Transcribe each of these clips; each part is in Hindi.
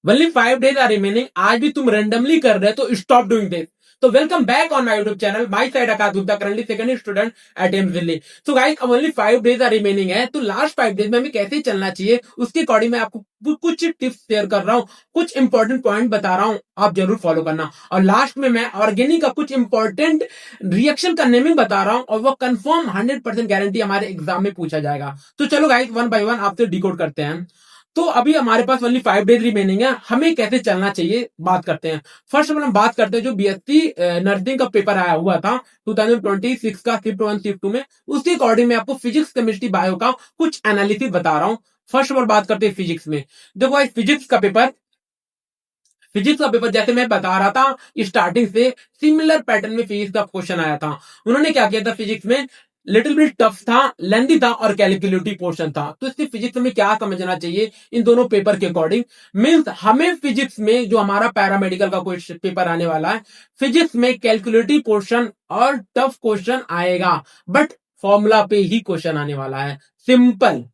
Only 5 days are remaining. आज भी तुम randomly कर रहे हो तो stop doing this. So welcome back on my YouTube channel. My side Akash Gupta, currently second year student at AIIMS Delhi. So guys, अब only 5 days are remaining है, तो last 5 days में हमें कैसे चलना चाहिए उसके अकॉर्डिंग मैं आपको कुछ टिप्स शेयर कर रहा हूँ, कुछ इंपॉर्टेंट पॉइंट बता रहा हूँ, आप जरूर फॉलो करना। और लास्ट में मैं ऑर्गेनिक का कुछ इंपॉर्टेंट रिएक्शन का नेमिंग बता रहा हूँ और वो कंफर्म 100% गारंटी हमारे एग्जाम में पूछा जाएगा। तो चलो गाइस, वन बाय वन आपसे डिकोड करते हैं। तो अभी हमारे पास ओनली 5 days रिमेनिंग है, हमें कैसे चलना चाहिए बात करते हैं। फर्स्ट ऑफ ऑल हम बात करते हैं जो बीएससी नर्सिंग का पेपर आया हुआ था 2026 का शिफ्ट 1 शिफ्ट 2 में, उसके अकॉर्डिंग मैं आपको फिजिक्स केमिस्ट्री बायो का कुछ एनालिसिस बता रहा हूं। फर्स्ट ऑफ ऑल बात करते हैं फिजिक्स में। देखो फिजिक्स का पेपर जैसे मैं बता रहा था स्टार्टिंग से सिमिलर पैटर्न में फिजिक्स का क्वेश्चन आया था। उन्होंने क्या किया था, फिजिक्स में लिटिल बिट टफ था, लेंथी था और कैलकुलेटिव पोर्शन था। तो इससे फिजिक्स में क्या समझना चाहिए इन दोनों पेपर के अकॉर्डिंग, मींस हमें फिजिक्स में जो हमारा पैरामेडिकल का क्वेश्चन पेपर आने वाला है, फिजिक्स में कैलकुलेटिव पोर्शन और टफ क्वेश्चन आएगा, बट फॉर्मूला पे ही क्वेश्चन आने वाला है, सिंपल।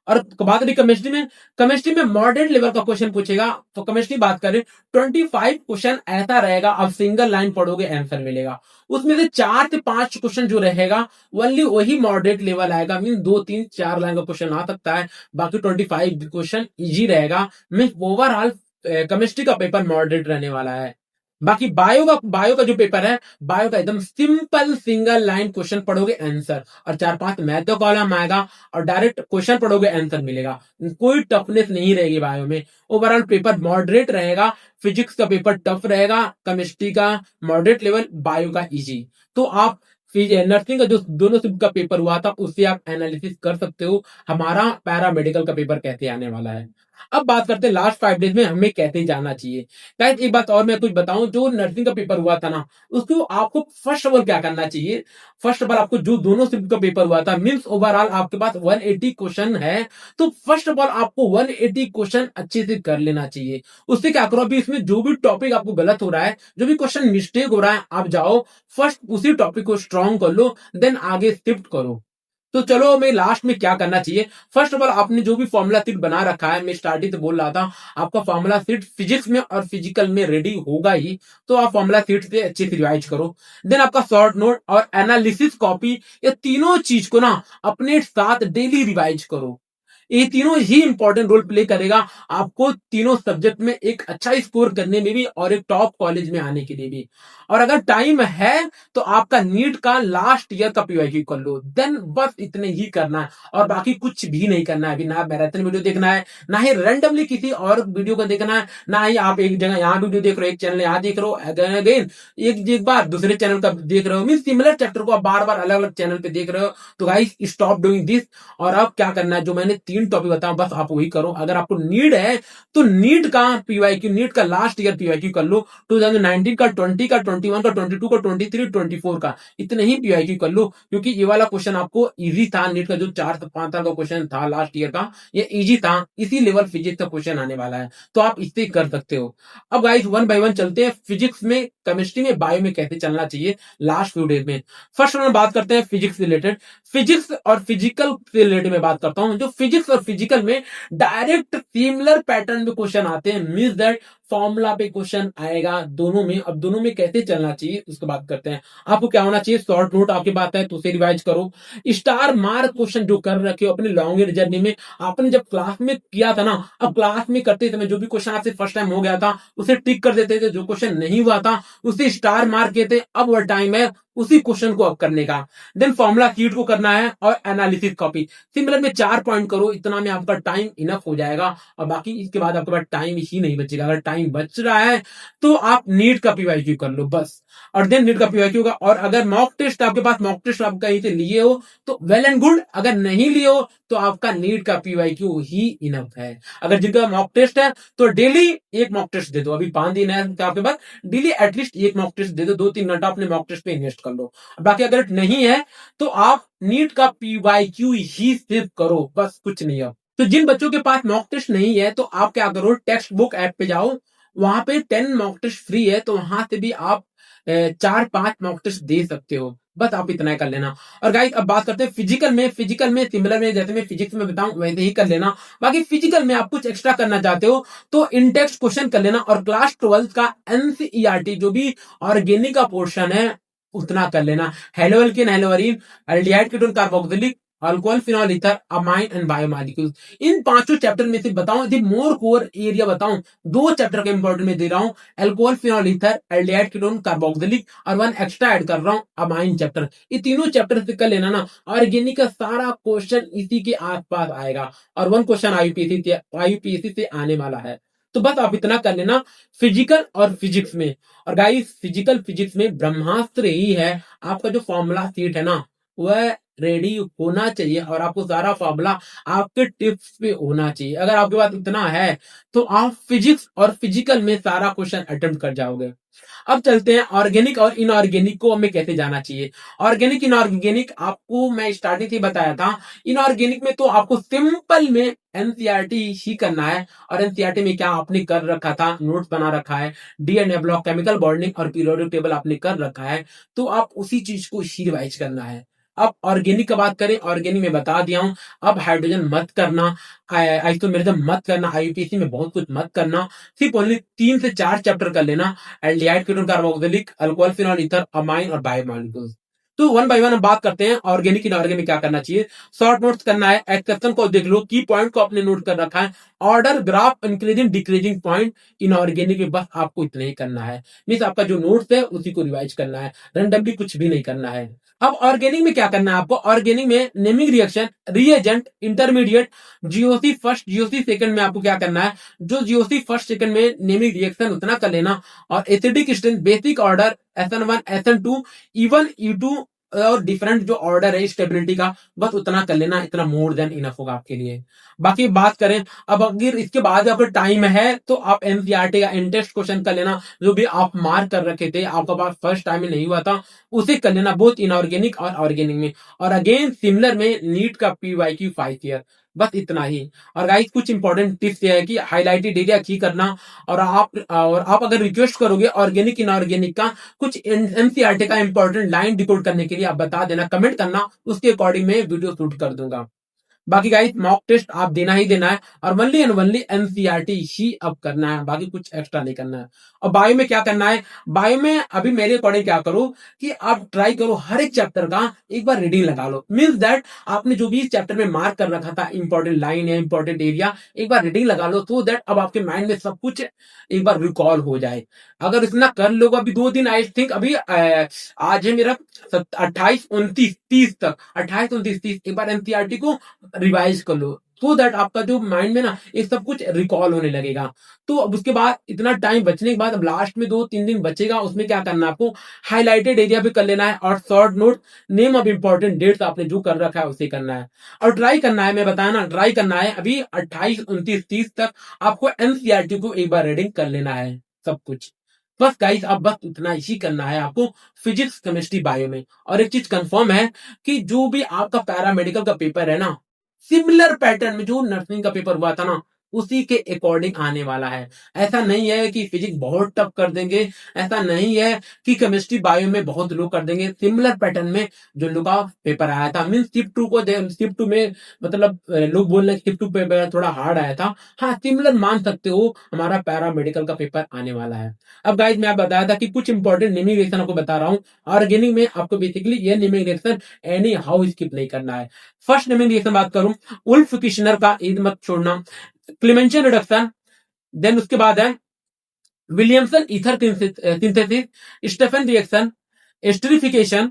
और बात करें केमिस्ट्री में मॉडरेट लेवल का क्वेश्चन पूछेगा। तो केमिस्ट्री बात करें 25 क्वेश्चन ऐसा रहेगा, आप सिंगल लाइन पढ़ोगे आंसर मिलेगा। उसमें से 4 से 5 क्वेश्चन जो रहेगा ओनली वही मॉडरेट लेवल आएगा, मीन 2 3 4 लाइन का क्वेश्चन आ सकता है, बाकी 25 क्वेश्चन इजी रहेगा। मीन ओवरऑल केमिस्ट्री का पेपर मॉडरेट रहने वाला है। बाकी बायो का जो पेपर है, बायो का एकदम सिंपल सिंगल लाइन क्वेश्चन पढ़ोगे आंसर, और 4-5 मैथ का कॉलम आएगा और डायरेक्ट क्वेश्चन पढ़ोगे आंसर मिलेगा, कोई टफनेस नहीं रहेगी बायो में। ओवरऑल पेपर मॉडरेट रहेगा, फिजिक्स का पेपर टफ रहेगा, केमिस्ट्री का मॉडरेट लेवल, बायो का इजी। तो आप नर्सिंग का जो दोनों शिफ्ट का पेपर हुआ था उससे आप एनालिसिस कर सकते हो हमारा पैरामेडिकल का पेपर कैसे आने वाला है। अब बात करते हैं लास्ट 5 days में हमें कैसे जाना चाहिए। गाइस एक बात और मैं कुछ बताऊं, जो नर्सिंग का पेपर हुआ था ना, उसको आपको फर्स्ट ऑफ ऑल क्या करना चाहिए। फर्स्ट ऑफ ऑल आपको जो दोनों शिफ्ट का पेपर हुआ था, मींस ओवरऑल आपके पास 180 क्वेश्चन है, तो फर्स्ट ऑफ ऑल आपको 180 क्वेश्चन अच्छे से कर लेना चाहिए। उससे क्या करो, अभी इसमें जो भी टॉपिक आपको गलत हो रहा है, जो भी क्वेश्चन मिस्टेक हो रहा है, आप जाओ फर्स्ट उसी टॉपिक को स्ट्रॉन्ग कर लो, देन आगे शिफ्ट करो। तो चलो मैं लास्ट में क्या करना चाहिए। फर्स्ट ऑफ ऑल आपने जो भी फॉर्मूला सीट बना रखा है, मैं स्टार्टिंग से बोल रहा था आपका फॉर्मूला सीट फिजिक्स में और फिजिकल में रेडी होगा ही, तो आप फॉर्मूला सीट से अच्छे से रिवाइज करो। देन आपका शॉर्ट नोट और एनालिसिस कॉपी, ये तीनों चीज को ना अपने साथ डेली रिवाइज करो। ये तीनों ही इंपॉर्टेंट रोल प्ले करेगा आपको तीनों सब्जेक्ट में एक अच्छा स्कोर करने में भी और एक टॉप कॉलेज में आने के लिए भी। और अगर टाइम है तो आपका नीट का लास्ट ईयर का पीवाईक्यू कर लो, देन बस इतने ही करना है और बाकी कुछ भी नहीं करना है। अभी ना मैराथन वीडियो देखना है, ना ही रैंडमली किसी और वीडियो को देखना है, ना ही आप एक जगह यहाँ वीडियो देख रहे हो, एक चैनल यहाँ देख रहे हो, अगेन एक बार दूसरे चैनल का देख रहे हो, मीन सिमिलर चैप्टर को आप बार बार अलग अलग चैनल पे देख रहे हो। तो गाइस स्टॉप डूइंग दिस। और अब क्या करना है, जो मैंने 3 टॉपिक बताया बस आप वही करो। अगर आपको नीड है तो नीट का पीवाईक्यू, नीट का लास्ट ईयर पीवाईक्यू कर लो, 2019 का, 20 का, 21 का, 22 का, 23, 24 का, इतने ही पीवाईक्यू कर लो, क्योंकि ये वाला क्वेश्चन आपको इजी था। नीट का जो 4 से 5 साल का क्वेश्चन था लास्ट ईयर का, ये इजी था, इसी लेवल फिजिक्स का क्वेश्चन आने वाला है, तो आप इससे कर सकते हो। अब गाइस वन बाय वन चलते हैं, फिजिक्स में, केमिस्ट्री में, बायो में कैसे चलना चाहिए लास्ट फ्यू डेज में। फर्स्ट हम बात करते हैं फिजिक्स रिलेटेड। फिजिक्स और फिजिकल से रिलेटेड में बात करता हूं। जो फिजिक्स और फिजिकल में डायरेक्ट सिमिलर पैटर्न में क्वेश्चन आते हैं, मींस दैट फॉर्मूला पे क्वेश्चन आएगा दोनों में। अब दोनों में कैसे चलना चाहिए उसकी बात करते हैं। आपको क्या होना चाहिए, शॉर्ट नोट आपके पास है तो उसे रिवाइज करो। स्टार मार्क क्वेश्चन जो कर रखे हो अपने लॉन्ग जर्नी में, आपने जब क्लास में किया था ना, अब क्लास में करते समय जो भी क्वेश्चन आपसे फर्स्ट टाइम हो गया था उसे टिक कर देते थे, जो क्वेश्चन नहीं हुआ था उसे स्टार मार्क कहते। अब वह टाइम है उसी क्वेश्चन को अब करने का। देन फॉर्मूला शीट को करना है और एनालिसिस कॉपी सिमिलर में 4 पॉइंट करो, इतना में आपका टाइम इनफ हो जाएगा। और बाकी इसके बाद आपके पास टाइम ही नहीं बचेगा। अगर टाइम बच रहा है तो आप नीट का पीवाईक्यू कर लो बस, और देन नीट का पीवाईक्यू का। और अगर मॉक टेस्ट आपके पास, मॉक टेस्ट आप कहीं से लिए हो तो वेल एंड गुड, अगर नहीं लिए हो तो आपका नीट का पीवाईक्यू ही इनफ है। अगर जिनका मॉक टेस्ट है तो डेली एक मॉक टेस्ट दे दो, अभी 5 दिन है तो आपके पास डेली एटलीस्ट एक मॉक टेस्ट दे दो, 2-3 घंटा अपने मॉक टेस्ट पे इन्वेस्ट कर लो। बाकी अगर नहीं है तो आप नीट का पीवाईक्यू ही सिर्फ करो, बस कुछ नहीं है। तो जिन बच्चों के पास मॉक टेस्ट नहीं है तो आप क्या करो, टेक्स्ट बुक ऐप पे जाओ, वहां पे 10 मॉक टेस्ट फ्री है, तो वहां से भी आप 4-5 मॉक टेस्ट दे सकते हो। बस आप इतना ही कर लेना। और गाइस अब बात करते हैं फिजिकल में सिमिलर में जैसे मैं फिजिक्स में बताऊं वैसे ही कर लेना। बाकी फिजिकल में आप कुछ एक्स्ट्रा करना चाहते हो तो इन टेक्स्ट क्वेश्चन कर लेना, और क्लास 12 का एनसीईआरटी जो भी ऑर्गेनिक का पोर्शन है उतना कर लेना। Haloalkane, haloarene, aldehyde ketone, carboxylic, alcohol, phenol, ether, amine and biomolecules, इन पांचों चैप्टर में से बताऊं यदि मोर कोर एरिया बताऊं, दो चैप्टर का इंपॉर्टेंट में दे रहा हूं, alcohol, phenol, ether, aldehyde ketone, carboxylic, और वन एक्स्ट्रा ऐड कर रहा हूं अमाइन चैप्टर। ये तीनों चैप्टर से कर लेना ना, ऑर्गेनिक का सारा क्वेश्चन इसी के आसपास आएगा, और वन क्वेश्चन आईयूपीएससी से आने वाला है। तो बस आप इतना कर लेना फिजिकल और फिजिक्स में। और गाइस फिजिक्स में ब्रह्मास्त्र ही है, आपका जो फॉर्मूला सीट है ना वह रेडी होना चाहिए, और आपको सारा फॉर्मूला आपके टिप्स पे होना चाहिए। अगर आपके पास इतना है तो आप फिजिक्स और फिजिकल में सारा क्वेश्चन अटेम्प्ट कर जाओगे। अब चलते हैं ऑर्गेनिक और इनऑर्गेनिक को हमें कैसे जाना चाहिए। ऑर्गेनिक इनऑर्गेनिक आपको मैं स्टार्टिंग से बताया था। इनऑर्गेनिक में तो आपको सिंपल में एनसीईआरटी ही करना है, और एनसीईआरटी में क्या आपने कर रखा था, नोट्स बना रखा है, डीएनए ब्लॉक, केमिकल बॉन्डिंग और पीरियोडिक टेबल आपने कर रखा है, तो आप उसी चीज को ही रिवाइज करना है। अब ऑर्गेनिक का बात करें, ऑर्गेनिक में बता दिया हूं। अब हाइड्रोजन मत करना, आइसोमेरिज्म मत करना, आईयूपीएससी में बहुत कुछ मत करना, सिर्फ ओनली 3 से 4 चैप्टर कर लेना, aldehyde ketone, carboxylic, alcohol, phenol, ether, amine और बायोमॉलिक्यूल्स। तो वन बाय वन हम बात करते हैं ऑर्गेनिक इनऑर्गेनिक में क्या करना चाहिए। शॉर्ट नोट्स करना है, एक्सेप्शन को देख लो, की पॉइंट को आपने नोट कर रखा है, order graph increasing decreasing point. Inorganic में बस आपको इतना ही करना है, मीन्स आपका जो नोट्स है उसी को रिवाइज करना है, रैंडमली कुछ भी नहीं करना है। अब ऑर्गेनिक में क्या करना है आपको, ऑर्गेनिक में naming reaction, reagent, intermediate, GOC first, GOC second में आपको क्या करना है, जो जीओसी फर्स्ट सेकंड में नेमिंग रिएक्शन उतना कर लेना, और acidic strength, basic order, SN1, SN2, even E2, और डिफरेंट जो ऑर्डर है स्टेबिलिटी का, बस उतना कर लेना, इतना मोर देन इनफ होगा आपके लिए। बाकी बात करें, अब अगर इसके बाद आपका टाइम है तो आप एनसीईआरटी का इंटेक्स्ट क्वेश्चन कर लेना, जो भी आप मार्क कर रखे थे, आपका पास फर्स्ट टाइम में नहीं हुआ था, उसे कर लेना, बोथ इनऑर्गेनिक और ऑर्गेनिक में। और अगेन सिमिलर में नीट का पीवाईक्यू 5 ईयर, बस इतना ही। और गाइस कुछ इंपॉर्टेंट टिप्स ये है कि हाईलाइटेड एरिया की करना, और आप अगर रिक्वेस्ट करोगे ऑर्गेनिक इनऑर्गेनिक का कुछ एनसीईआरटी का इंपॉर्टेंट लाइन डिकोड करने के लिए, आप बता देना, कमेंट करना, उसके अकॉर्डिंग में वीडियो शूट कर दूंगा। बाकी गाइस मॉक टेस्ट आप देना ही देना है, और वनली एंड वनली एनसीईआरटी ही अब करना है, बाकी कुछ एक्स्ट्रा नहीं करना है। और बायो में क्या करना है, बायो में अभी मेरे अकॉर्डिंग क्या करो कि आप ट्राई करो हर एक चैप्टर का एक बार रीडिंग लगा लो, मीन्स दैट आपने जो भी इस चैप्टर में मार्क कर रखा था इंपॉर्टेंट लाइन या इंपॉर्टेंट एरिया, एक बार रीडिंग लगा लो, सो दैट अब आपके माइंड में सब कुछ एक बार रिकॉल हो जाए। अगर इतना कर लोगे, अभी 2 दिन आई थिंक, अभी आज है मेरा 28, 29, 30 तक, 28, 29, 30 एक बार एनसीईआरटी को रिवाइज कर लो, सो दैट आपका जो माइंड में ना ये सब कुछ रिकॉल होने लगेगा। तो अब उसके बाद इतना टाइम बचने के बाद अब लास्ट में 2-3 दिन बचेगा, उसमें क्या करना है आपको, हाईलाइटेड एरिया पे कर लेना है, और short note, name of important dates आपने जो कर रखा है उसे करना है। और ट्राई करना है, मैं बताया ना, ट्राई करना है अभी 28, 29, 30 तक आपको एनसीईआरटी को एक बार रीडिंग कर लेना है सब कुछ। बस गाइस अब बस उतना ही करना है आपको फिजिक्स, केमिस्ट्री, बायो में। और एक चीज कंफर्म है कि जो भी आपका पैरामेडिकल का पेपर है ना, सिमिलर पैटर्न में जो नर्सिंग का पेपर हुआ था ना उसी के अकॉर्डिंग आने वाला है। ऐसा नहीं है कि फिजिक्स बहुत टफ कर देंगे, ऐसा नहीं है कि केमिस्ट्री बायो में बहुत लो कर देंगे। सिमिलर पैटर्न में जो लोग का पेपर आया था, मीन शिफ्ट 2 को शिफ्ट 2 में मतलब लोग बोल रहे हैं शिफ्ट 2 पेपर थोड़ा हार्ड आया था, हाँ सिमिलर मान सकते हो, हमारा पैरामेडिकल का पेपर आने वाला है। अब गाइज मैं आपको बताया था कि कुछ इंपॉर्टेंट नेमिंग रिएक्शन आपको बता रहा हूँ। ऑर्गेनिक में आपको बेसिकली ये naming reaction any how skip नहीं करना है। फर्स्ट नेमिंग रिएक्शन बात करूं, उल्फ किशनर का ईद मत छोड़ना, क्लेमेंशन रिडक्शन, देन उसके बाद है Williamson ether synthesis, Stephen reaction, esterification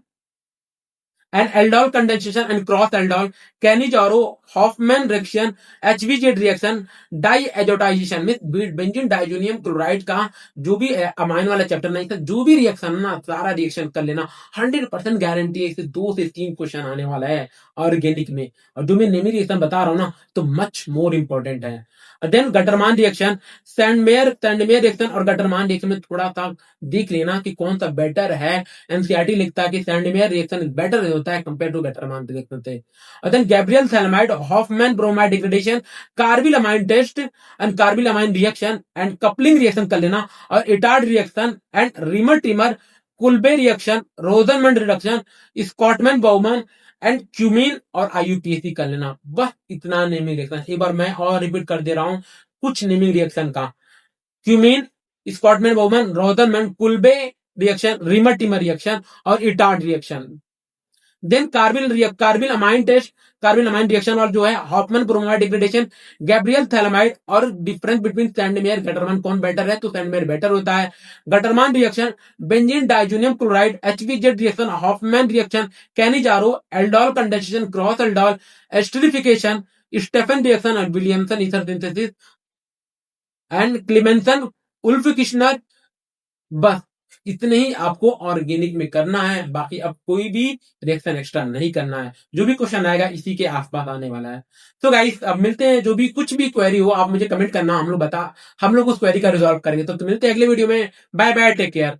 and aldol condensation and cross aldol, Cannizzaro, Hoffman reaction, HVZ reaction, diazotization में बेंजीन डाइजोनियम क्लोराइड का जो भी अमाइन वाला चैप्टर नहीं था, जो भी रिएक्शन है ना सारा रिएक्शन कर लेना, 100% गारंटी है, इससे 2 से 3 क्वेश्चन आने वाला है ऑर्गेनिक में। और जो मैं नेमी रिएक्शन बता रहा हूँ ना तो मच मोर इंपॉर्टेंट है। देन गटरमान रिएक्शन, सैंडमेयर रिएक्शन और गटरमान रिएक्शन में थोड़ा सा देख लेना कि कौन सा बेटर है। एनसीईआरटी लिखता है कि सैंडमेयर रिएक्शन बेटर होता है कंपेयर टू गटरमान रिएक्शन से। और then Gabriel phthalimide, Hofmann bromide degradation, carbylamine test and carbylamine reaction and coupling reaction कर लेना, और Etard reaction and Reimer Tiemann Kolbe reaction, Rosenmund reduction, Schotten Baumann and cumene और आईयूपीएसी कर लेना। बस इतना नेमिंग रिएक्शन। एक बार मैं और रिपीट कर दे रहा हूं कुछ नेमिंग रिएक्शन का। Cumene, Schotten Baumann, Rosenmund, Kolbe reaction, Reimer Tiemann reaction और Etard reaction. Then carbylamine test, carbylamine reaction और जो है Hofmann bromide degradation, Gabriel phthalimide और डिफरेंस बिटवीन सैंडमेयर गटरमान कौन बेटर है, तो सैंडमेयर बेटर होता है। Gattermann reaction, benzene diazonium chloride, HVZ reaction, Hofmann reaction, Cannizzaro, aldol condensation, cross aldol, esterification, Stephen reaction और Williamson ether synthesis and क्लिमेंसन Ulf Kishner. बस इतने ही आपको ऑर्गेनिक में करना है, बाकी अब कोई भी रिएक्शन एक्स्ट्रा नहीं करना है। जो भी क्वेश्चन आएगा इसी के आसपास आने वाला है। तो गाइस अब मिलते हैं, जो भी कुछ भी क्वेरी हो आप मुझे कमेंट करना, हम लोग उस क्वेरी का रिजॉल्व करेंगे। तो मिलते हैं अगले वीडियो में। Bye bye, take care.